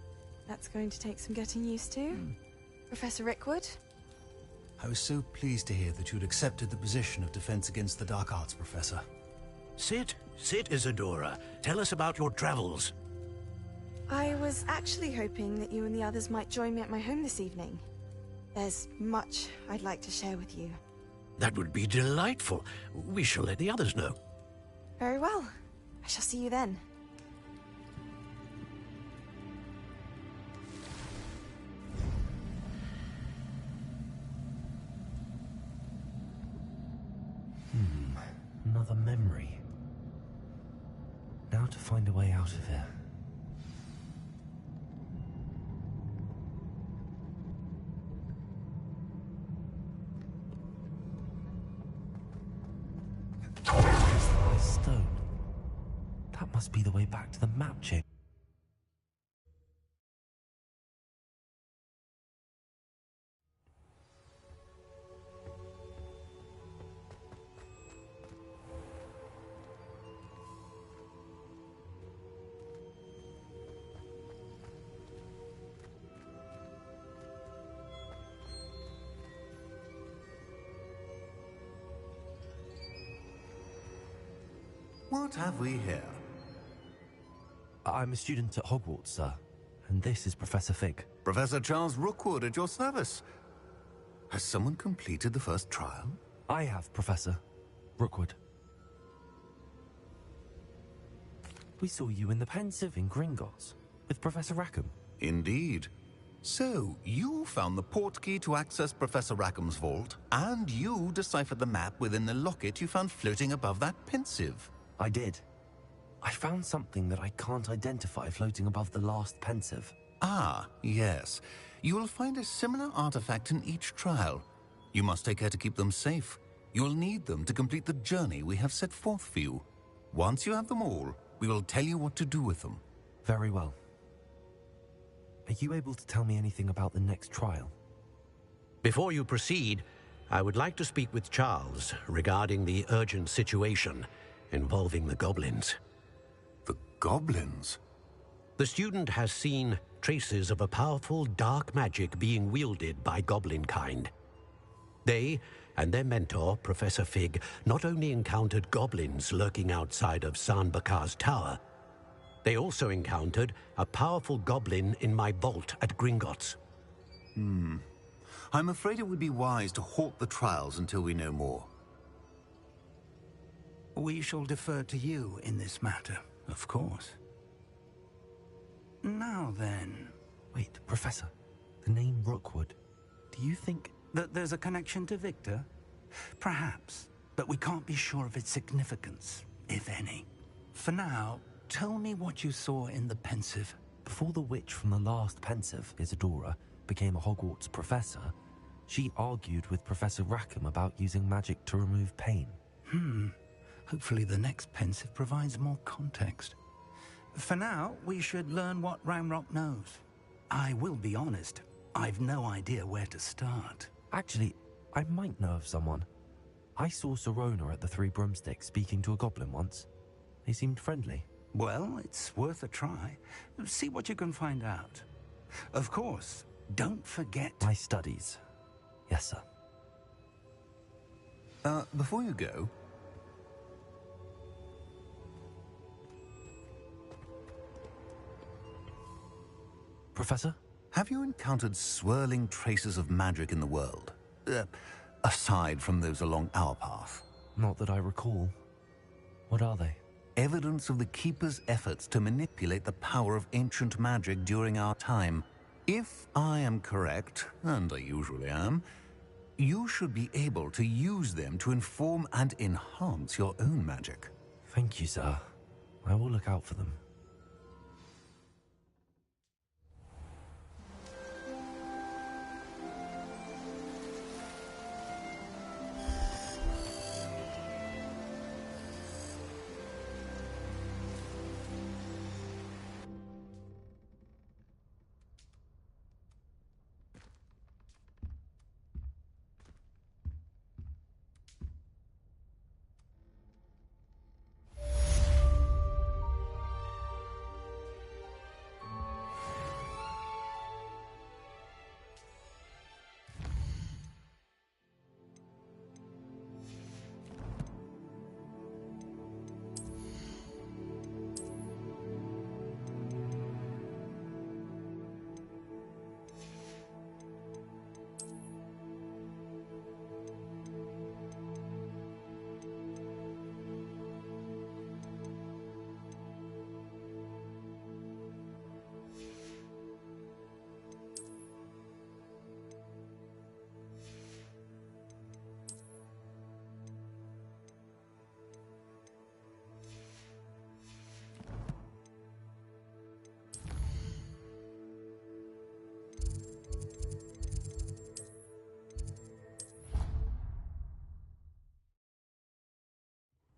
That's going to take some getting used to. Professor Rickwood? I was so pleased to hear that you'd accepted the position of Defense Against the Dark Arts, Professor. Sit, Isadora. Tell us about your travels. I was actually hoping that you and the others might join me at my home this evening. There's much I'd like to share with you. That would be delightful. We shall let the others know. Very well. I shall see you then. Another memory. Now to find a way out of here. Stone. That must be the way back to the map chamber. What have we here? I'm a student at Hogwarts, sir. And this is Professor Fig. Professor Charles Rookwood at your service. Has someone completed the first trial? I have, Professor. Rookwood. We saw you in the Pensive in Gringotts with Professor Rackham. Indeed. So, you found the portkey to access Professor Rackham's vault, and you deciphered the map within the locket you found floating above that Pensive. I did. I found something that I can't identify floating above the last Pensive. Ah, yes. You will find a similar artifact in each trial. You must take care to keep them safe. You will need them to complete the journey we have set forth for you. Once you have them all, we will tell you what to do with them. Very well. Are you able to tell me anything about the next trial? Before you proceed, I would like to speak with Charles regarding the urgent situation involving the goblins. The goblins? The student has seen traces of a powerful dark magic being wielded by goblin kind. They and their mentor, Professor Fig, not only encountered goblins lurking outside of San Bakar's tower, they also encountered a powerful goblin in my vault at Gringotts. I'm afraid it would be wise to halt the trials until we know more. We shall defer to you in this matter, of course. Now then... Wait, Professor. The name Rookwood. Do you think... that there's a connection to Victor? Perhaps, but we can't be sure of its significance, if any. For now, tell me what you saw in the Pensive. Before the witch from the last Pensive, Isadora, became a Hogwarts professor, she argued with Professor Rackham about using magic to remove pain. Hopefully the next Pensive provides more context. For now, we should learn what Ranrock knows. I will be honest, I've no idea where to start. Actually, I might know of someone. I saw Sirona at the Three Broomsticks speaking to a goblin once. They seemed friendly. Well, it's worth a try. See what you can find out. Of course, don't forget... my studies. Yes, sir. Before you go... Professor? Have you encountered swirling traces of magic in the world? Aside from those along our path? Not that I recall. What are they? Evidence of the Keeper's efforts to manipulate the power of ancient magic during our time. If I am correct, and I usually am, you should be able to use them to inform and enhance your own magic. Thank you, sir. I will look out for them.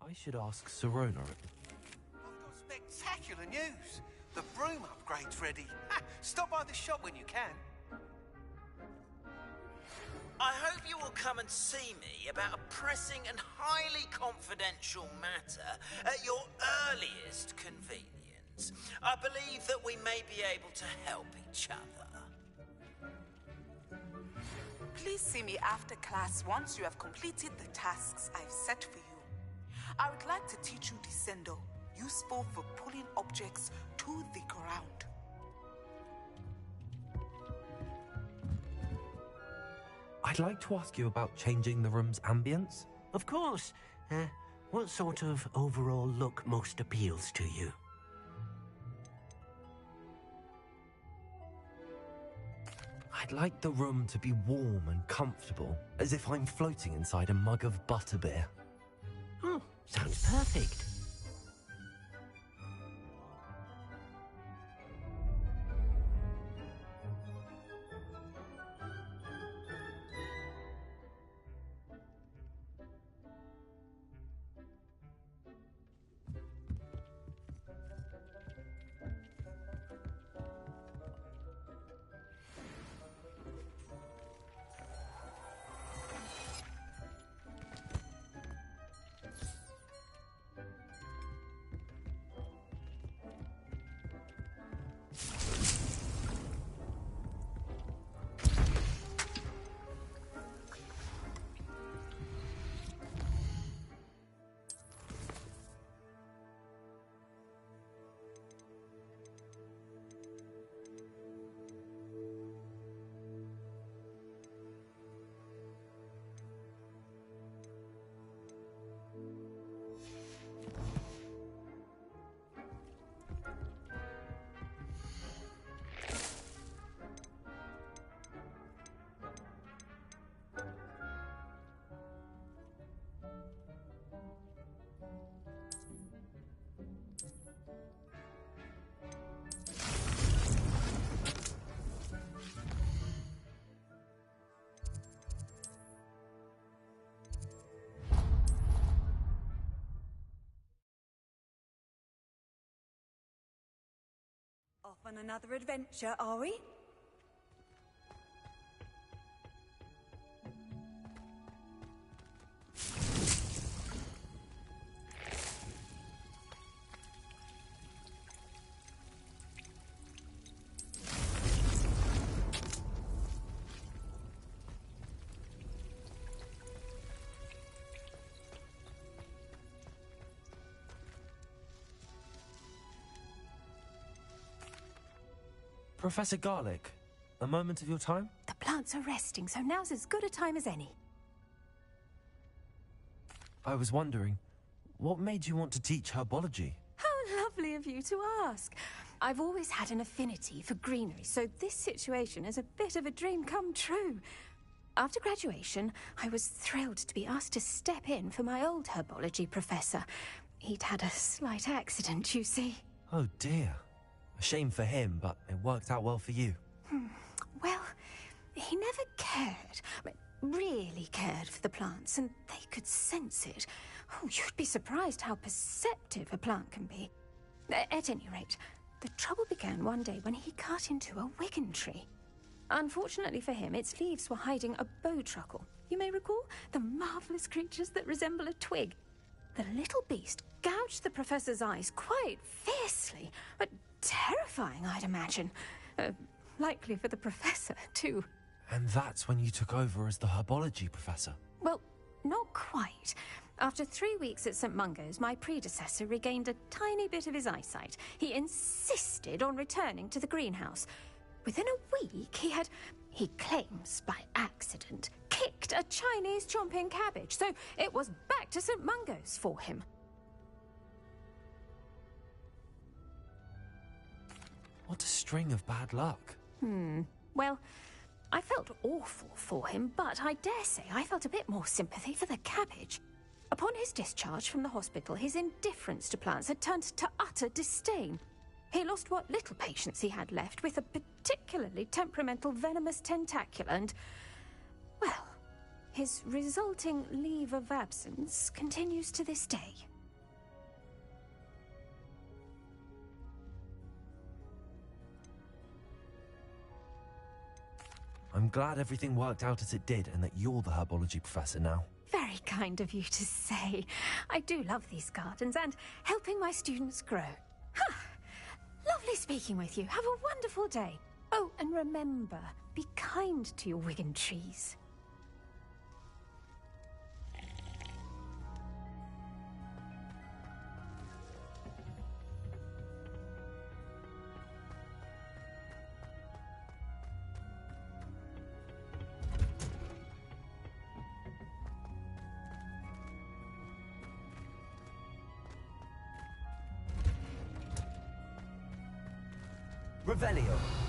I should ask Sirona. I've got spectacular news. The broom upgrade's ready. Stop by the shop when you can. I hope you will come and see me about a pressing and highly confidential matter at your earliest convenience. I believe that we may be able to help each other. Please see me after class once you have completed the tasks I've set for you. I would like to teach you Descendo, useful for pulling objects to the ground. I I'd like to ask you about changing the room's ambience. Of course. What sort of overall look most appeals to you? I'd like the room to be warm and comfortable, as if I'm floating inside a mug of butterbeer. Oh, sounds perfect. Off on another adventure, are we? Professor Garlic, a moment of your time? The plants are resting, so now's as good a time as any. I was wondering, what made you want to teach herbology? How lovely of you to ask. I've always had an affinity for greenery, so this situation is a bit of a dream come true. After graduation, I was thrilled to be asked to step in for my old herbology professor. He'd had a slight accident, you see. Oh dear. A shame for him, but it worked out well for you. Well, he never cared, really cared for the plants, and they could sense it. Oh, you'd be surprised how perceptive a plant can be. At any rate, the trouble began one day when he cut into a wigan tree. Unfortunately for him, its leaves were hiding a bowtruckle. You may recall the marvellous creatures that resemble a twig. The little beast gouged the professor's eyes quite fiercely, but terrifying, I'd imagine. Likely for the professor, too. And that's when you took over as the herbology professor? Well, not quite. After 3 weeks at St. Mungo's, my predecessor regained a tiny bit of his eyesight. He insisted on returning to the greenhouse. Within a week, he claims by accident, kicked a Chinese chomping cabbage, so it was back to St. Mungo's for him. What a string of bad luck. Well, I felt awful for him, but I dare say I felt a bit more sympathy for the cabbage. Upon his discharge from the hospital, his indifference to plants had turned to utter disdain. He lost what little patience he had left with a particularly temperamental venomous tentacula and, well, his resulting leave of absence continues to this day. I'm glad everything worked out as it did and that you're the herbology professor now. Very kind of you to say. I do love these gardens and helping my students grow. Lovely speaking with you. Have a wonderful day. Oh, and remember, be kind to your wigan trees. Revelio.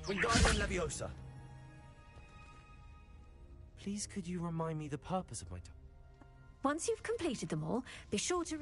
Wingardium Leviosa. Please, could you remind me the purpose of my... Once you've completed them all, be sure to...